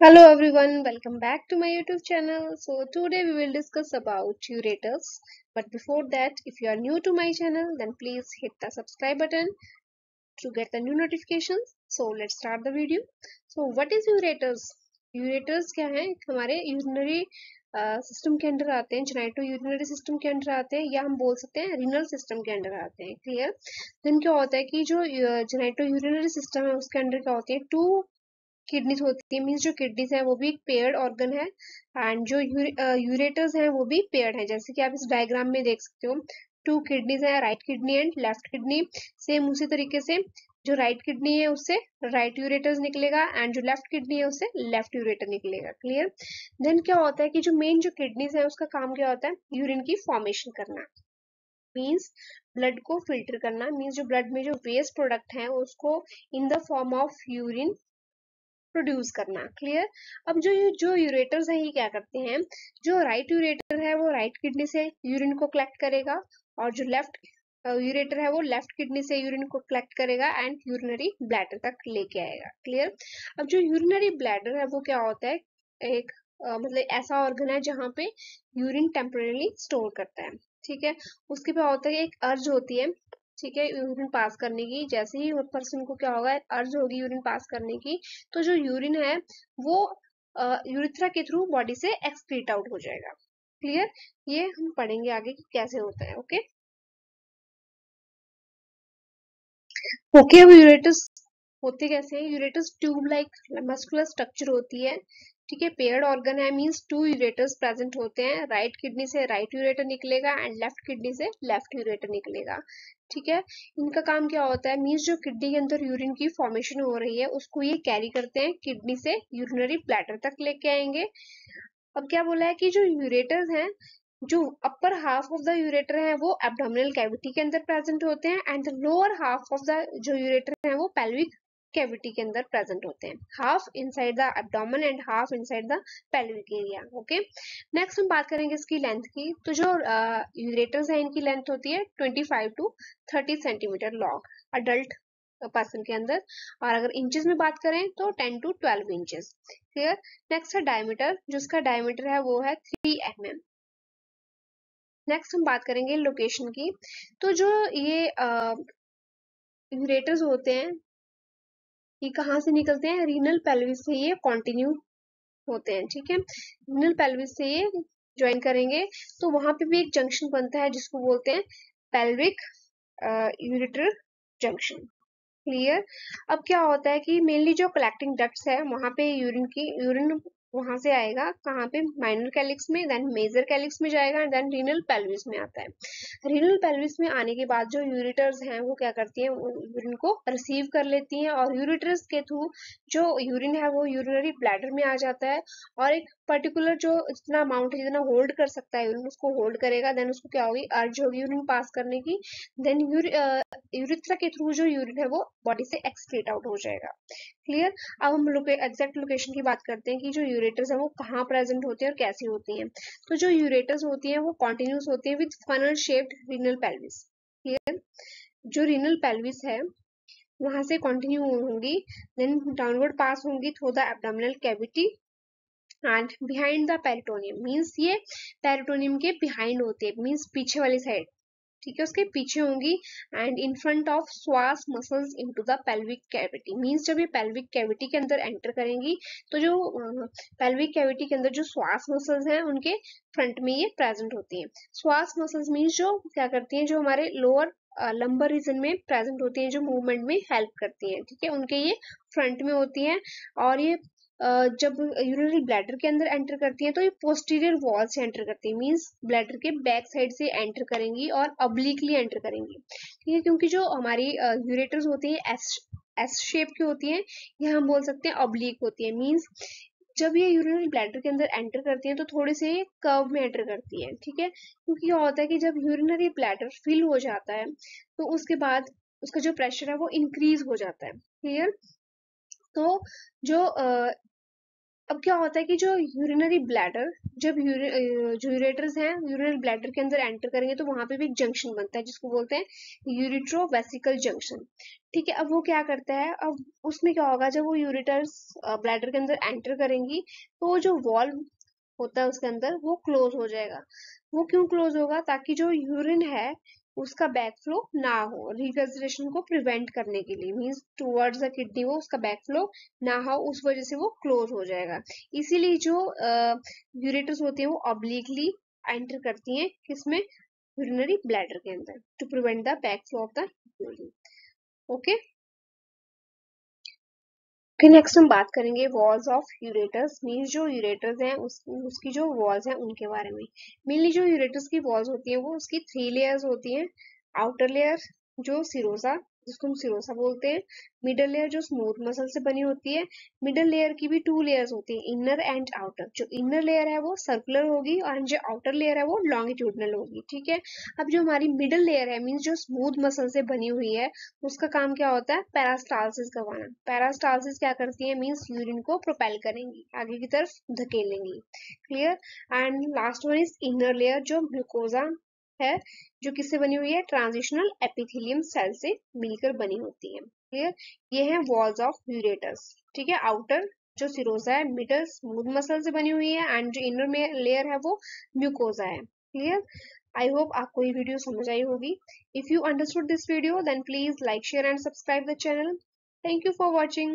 Hello everyone, welcome back to my YouTube channel. So today we will discuss about ureters. But before that, if you are new to my channel, then please hit the subscribe button to get the new notifications. So let's start the video. So what is ureters? Ureters क्या है? हमारे urinary system के अंदर आते हैं, genito urinary system के अंदर आते हैं, या हम बोल सकते हैं रीनल सिस्टम के अंदर आते हैं. क्लियर? देन क्या होता है कि जो जेनाइटो यूरिनरी सिस्टम है उसके अंदर क्या होती है, टू किडनीज होती है. मीन्स जो किडनीज है वो भी एक पेयर्ड ऑर्गन है, एंड जो यूरेटर्स हैं वो भी पेयर्ड है. जैसे कि आप इस डायग्राम में देख सकते हो, टू किडनीज है, right kidney and left kidney. Same उसी तरीके से जो राइट किडनी है उससे राइट यूरेटर्स निकलेगा, एंड जो लेफ्ट किडनी है उससे लेफ्ट यूरेटर निकलेगा. क्लियर? देन क्या होता है कि जो मेन जो किडनीज है उसका काम क्या होता है, यूरिन की फॉर्मेशन करना. मीन्स ब्लड को फिल्टर करना. मीन्स जो ब्लड में जो वेस्ट प्रोडक्ट है उसको in the form of urine produce करना. क्लियर? अब जो यूरेटर्स हैं ये क्या करते हैं, जो राइट यूरेटर है वो राइट किडनी से यूरिन को कलेक्ट करेगा, और जो लेफ्ट यूरेटर है वो लेफ्ट किडनी से यूरिन को कलेक्ट करेगा एंड यूरिनरी ब्लैडर तक लेके आएगा. क्लियर? अब जो यूरिनरी ब्लैडर है वो क्या होता है, एक मतलब ऐसा ऑर्गन है जहाँ पे यूरिन टेम्परेली स्टोर करता है. ठीक है? उसके पे होता है एक अर्ज होती है, ठीक है, यूरिन पास करने की. जैसे ही पर्सन को क्या होगा, अर्ज होगी यूरिन पास करने की, तो जो यूरिन है वो यूरिथ्रा के थ्रू बॉडी से एक्सक्रीट आउट हो जाएगा. क्लियर? ये हम पढ़ेंगे आगे कि कैसे होता है. Okay okay. अब यूरेटस होते कैसे हैं? यूरेटस ट्यूब लाइक मस्कुलर स्ट्रक्चर होती है. ठीक है, पेयर्ड ऑर्गन है. मींस टू यूरेटर्स प्रेजेंट होते हैं. राइट किडनी से राइट यूरेटर निकलेगा एंड लेफ्ट किडनी से लेफ्ट यूरेटर निकलेगा. ठीक है? इनका काम क्या होता है, मींस जो किडनी के अंदर यूरिन की फॉर्मेशन हो रही है उसको ये कैरी करते हैं, किडनी से यूरिनरी ब्लैडर तक लेके आएंगे. अब क्या बोला है कि जो यूरेटर्स हैं, जो upper half of the ureter है वो एब्डोमिनल कैविटी के अंदर प्रेजेंट होते हैं, and the lower half of the जो यूरेटर है वो पेल्विक कैविटी के अंदर प्रेजेंट होते हैं. Half inside the abdomen and half inside the pelvic area. Okay. Next हम बात करेंगे इसकी लेंथ की. तो जो यूरेटर्स है इनकी लेंथ होती है 25 to 30 centimetre long adult person के अंदर, और अगर इंचेस में बात करें तो 10 to 12 इंचेस. क्लियर? नेक्स्ट है डायमीटर. जो इसका डायमीटर है वो है 3 mm. नेक्स्ट हम बात करेंगे लोकेशन की. तो जो ये यूरेटर्स होते हैं ये कहाँ से निकलते हैं, रीनल पेल्विस से ये कंटिन्यू होते हैं. ठीक है, रीनल पेल्विस से ये ज्वाइन करेंगे, तो वहां पे भी एक जंक्शन बनता है जिसको बोलते हैं पेल्विक यूरेटर जंक्शन. क्लियर? अब क्या होता है कि मेनली जो कलेक्टिंग डक्ट्स है वहां पे यूरिन वहां से आएगा कहाँ पे, माइनर कैलिक्स में, देन मेजर कैलिक्स में जाएगा, एंड देन रीनल पेल्विस में आता है. रीनल पेल्विस में आने के बाद जो यूरिटर्स हैं वो क्या करती हैं, यूरिन को रिसीव कर लेती हैं, और यूरिटर्स के थ्रू जो यूरिन है वो यूरिनरी ब्लैडर में आ जाता है, और एक पर्टिकुलर जो जितना अमाउंट है, जितना होल्ड कर सकता है यूरिन उसको होल्ड करेगा. देन उसको क्या होगी, अर्ज होगी यूरिन पास करने की. देन यूरिथ्रा के थ्रू जो यूरिन है वो बॉडी से एक्सक्रीट आउट हो जाएगा. क्लियर? अब हम एग्जैक्ट लोकेशन की बात करते हैं कि जो यूरेटर्स है वो कहाँ प्रेजेंट होती है और कैसी होती हैं. तो जो यूरेटर्स होती हैं वो कॉन्टिन्यूस होती है with funnel shaped renal pelvis. Clear? जो रीनल पेल्विस है वहां से कंटिन्यू होंगी, देन डाउनवर्ड पास होंगी through the abdominal cavity and behind the peritoneum. Means ये पेरिटोनियम के बिहाइंड होती है, मीन्स पीछे वाली साइड. ठीक है, उसके पीछे होंगी, एंड इन फ्रंट ऑफ स्वास muscles into the pelvic cavity. Means जब ये पेल्विक कैविटी के अंदर एंटर करेंगी तो जो पेल्विक कैविटी के अंदर जो स्वास मसल्स हैं उनके फ्रंट में ये प्रेजेंट होती हैं. स्वास मसल्स मींस जो क्या करती हैं, जो हमारे लोअर लंबर रीजन में प्रेजेंट होती हैं, जो मूवमेंट में हेल्प करती हैं. ठीक है, उनके ये फ्रंट में होती हैं, और ये जब यूरिनरी ब्लैडर के अंदर एंटर करती हैं तो ये पोस्टीरियर वॉल से एंटर करती है. मींस ब्लैडर के बैक साइड से एंटर करेंगी और अब्लिकली एंटर करेंगी. ठीक है, क्योंकि जो हमारी यूरेटर्स होती है एस एस शेप की होती है, ये हम बोल सकते हैं अब्लिक होती है. मींस जब ये यूरिनरी ब्लैडर के अंदर एंटर करती है तो थोड़े से कर्व में एंटर करती है. ठीक है, क्योंकि क्या होता है कि जब यूरिनरी ब्लैडर फिल हो जाता है तो उसके बाद उसका जो प्रेशर है वो इंक्रीज हो जाता है. क्लियर? तो जो अब क्या होता है कि जो यूरिनरी ब्लैडर, जब जो यूरेटर्स हैं यूरिनरी ब्लैडर के अंदर एंटर करेंगे तो वहां पे भी एक जंक्शन बनता है जिसको बोलते हैं यूरिट्रोवेसिकल जंक्शन। ठीक है, अब वो क्या करता है, अब उसमें क्या होगा, जब वो यूरेटर्स ब्लैडर के अंदर एंटर करेंगी तो वो जो वॉल्व होता है उसके अंदर वो क्लोज हो जाएगा। वो क्यों क्लोज होगा, ताकि जो यूरिन है उसका बैक फ्लो ना हो, रिगर्जिटेशन को प्रिवेंट करने के लिए, मींस टुवर्ड्स द किडनी वो उसका बैक फ्लो ना हो, उस वजह से वो क्लोज हो जाएगा। इसीलिए जो यूरेटर्स होती हैं वो ऑब्लिकली एंटर करती हैं किसमें, यूरिनरी ब्लैडर के अंदर, to prevent the back flow of the urine. Okay, फिर नेक्स्ट हम बात करेंगे वॉल्स ऑफ यूरेटर्स, मीन्स जो यूरेटर्स हैं उसकी जो वॉल्स हैं उनके बारे में। मेनली जो यूरेटर्स की वॉल्स होती हैं वो उसकी 3 लेयर्स होती हैं। आउटर लेयर जो सिरोसा, जिसको हम सिरोसा बोलते हैं। मिडल लेयर जो स्मूथ मसल से बनी होती है। मिडल लेयर की भी 2 लेयर्स होती हैं, इनर एंड आउटर। जो इनर लेयर है वो सर्कुलर होगी और जो आउटर लेयर है वो लॉन्गिट्यूडनल होगी। ठीक है, अब जो हमारी मिडल लेयर है, मीन्स जो स्मूथ मसल से बनी हुई है, उसका काम क्या होता है, पेरास्टालसिस करवाना। पेरास्टालसिस क्या करती है, मींस यूरिन को प्रोपेल करेंगी, आगे की तरफ धकेलेंगी। Clear. And last one is inner layer जो म्यूकोजा है, जो किससे बनी हुई है, ट्रांजिशनल एपिथेलियम सेल से मिलकर बनी होती है। क्लियर, ये है वॉल्स ऑफ यूरेटर्स। ठीक है, आउटर जो सिरोसा है, मिडल स्मूथ मसल से बनी हुई है, एंड जो इनर में लेयर है वो म्यूकोजा है। क्लियर, आई होप आपको ये वीडियो समझ आई होगी। If you understood this video, then please like, share and subscribe the channel. Thank you for watching.